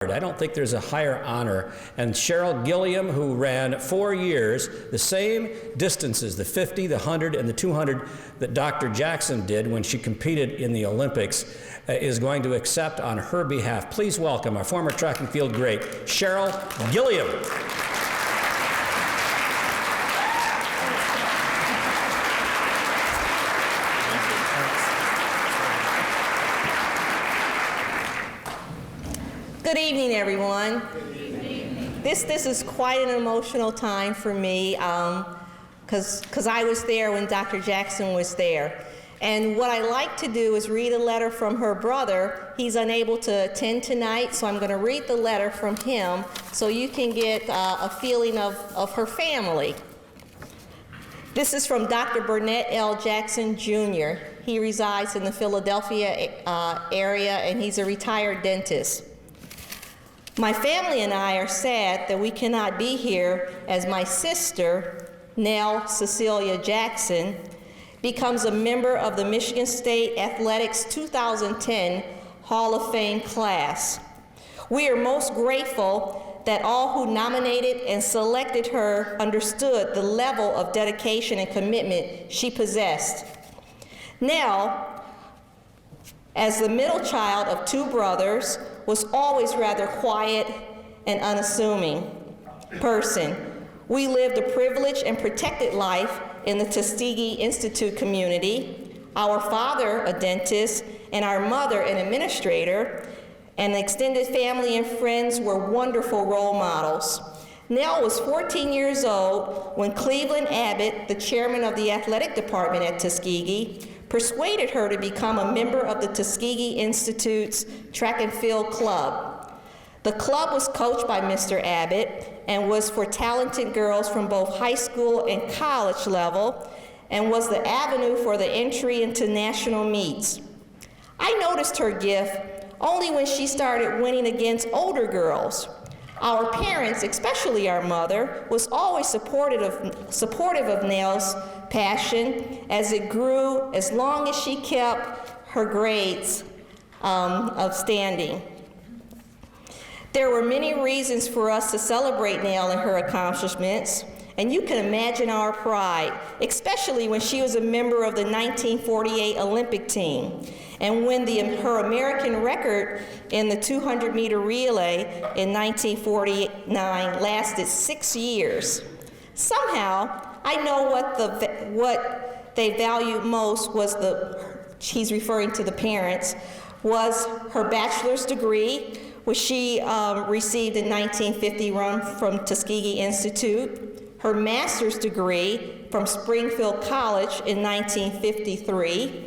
I don't think there's a higher honor. And Cheryl Gilliam, who ran 4 years, the same distances, the 50, the 100, and the 200 that Dr. Jackson did when she competed in the Olympics, is going to accept on her behalf. Please welcome our former track and field great, Cheryl Gilliam. Good evening, everyone. Good evening. This is quite an emotional time for me because I was there when Dr. Jackson was there. And what I like to do is read a letter from her brother. He's unable to attend tonight, so I'm going to read the letter from him so you can get a feeling of her family. This is from Dr. Burnett L. Jackson, Jr. He resides in the Philadelphia area, and he's a retired dentist. My family and I are sad that we cannot be here as my sister, Nell Cecilia Jackson, becomes a member of the Michigan State Athletics 2010 Hall of Fame class. We are most grateful that all who nominated and selected her understood the level of dedication and commitment she possessed. Nell, as the middle child of 2 brothers, was always rather quiet and unassuming person. We lived a privileged and protected life in the Tuskegee Institute community. Our father, a dentist, and our mother, an administrator, and the extended family and friends were wonderful role models. Nell was 14 years old when Cleveland Abbott, the chairman of the athletic department at Tuskegee, persuaded her to become a member of the Tuskegee Institute's track and field club. The club was coached by Mr. Abbott and was for talented girls from both high school and college level, and was the avenue for the entry into national meets. I noticed her gift only when she started winning against older girls. Our parents, especially our mother, was always supportive of Nell's passion as it grew, as long as she kept her grades outstanding. There were many reasons for us to celebrate Nell and her accomplishments, and you can imagine our pride, especially when she was a member of the 1948 Olympic team, and when her American record in the 200-meter relay in 1949 lasted 6 years. Somehow, I know what they valued most was he's referring to the parents, was her bachelor's degree, which she received in 1951 from Tuskegee Institute, her master's degree from Springfield College in 1953,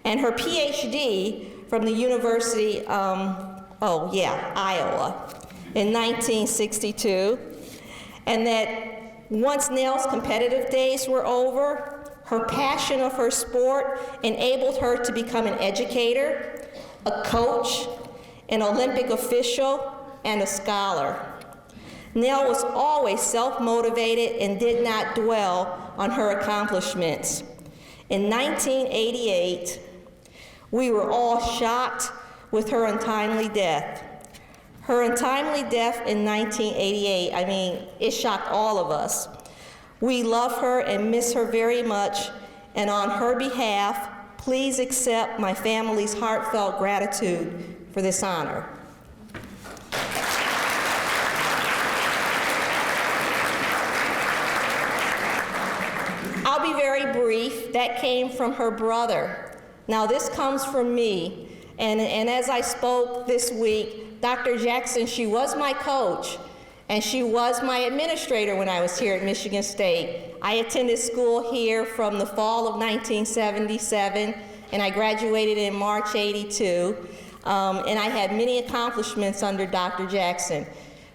and her PhD from the University, Iowa in 1962, and that once Nell's competitive days were over, her passion of her sport enabled her to become an educator, a coach, an Olympic official, and a scholar. Nell was always self-motivated and did not dwell on her accomplishments. In 1988, we were all shocked with her untimely death. Her untimely death in 1988, it shocked all of us. We love her and miss her very much, and on her behalf, please accept my family's heartfelt gratitude for this honor. I'll be very brief. That came from her brother. Now this comes from me, and as I spoke this week, Dr. Jackson, she was my coach, and she was my administrator when I was here at Michigan State. I attended school here from the fall of 1977, and I graduated in March '82, and I had many accomplishments under Dr. Jackson.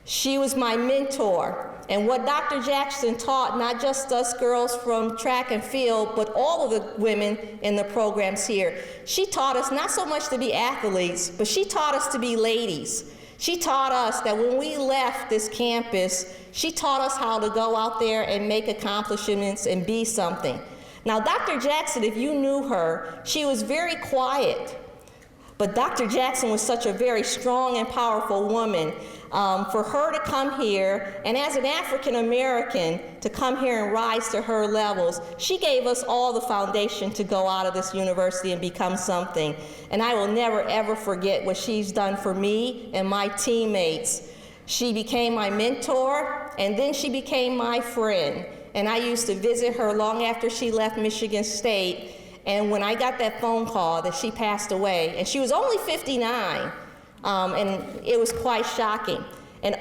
She was my mentor, and what Dr. Jackson taught, not just us girls from track and field, but all of the women in the programs here, she taught us not so much to be athletes, but she taught us to be ladies. She taught us that when we left this campus, she taught us how to go out there and make accomplishments and be something. Now, Dr. Jackson, if you knew her, she was very quiet, But Dr. Jackson was such a very strong and powerful woman. For her to come here, and as an African American, to come here and rise to her levels, she gave us all the foundation to go out of this university and become something. And I will never, ever forget what she's done for me and my teammates. She became my mentor, and then she became my friend. And I used to visit her long after she left Michigan State. And when I got that phone call that she passed away, and she was only 59, and it was quite shocking. And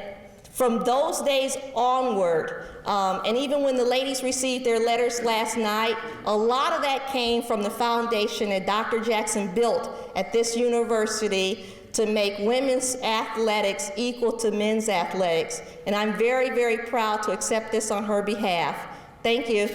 from those days onward, and even when the ladies received their letters last night, a lot of that came from the foundation that Dr. Jackson built at this university to make women's athletics equal to men's athletics. And I'm very, very proud to accept this on her behalf. Thank you.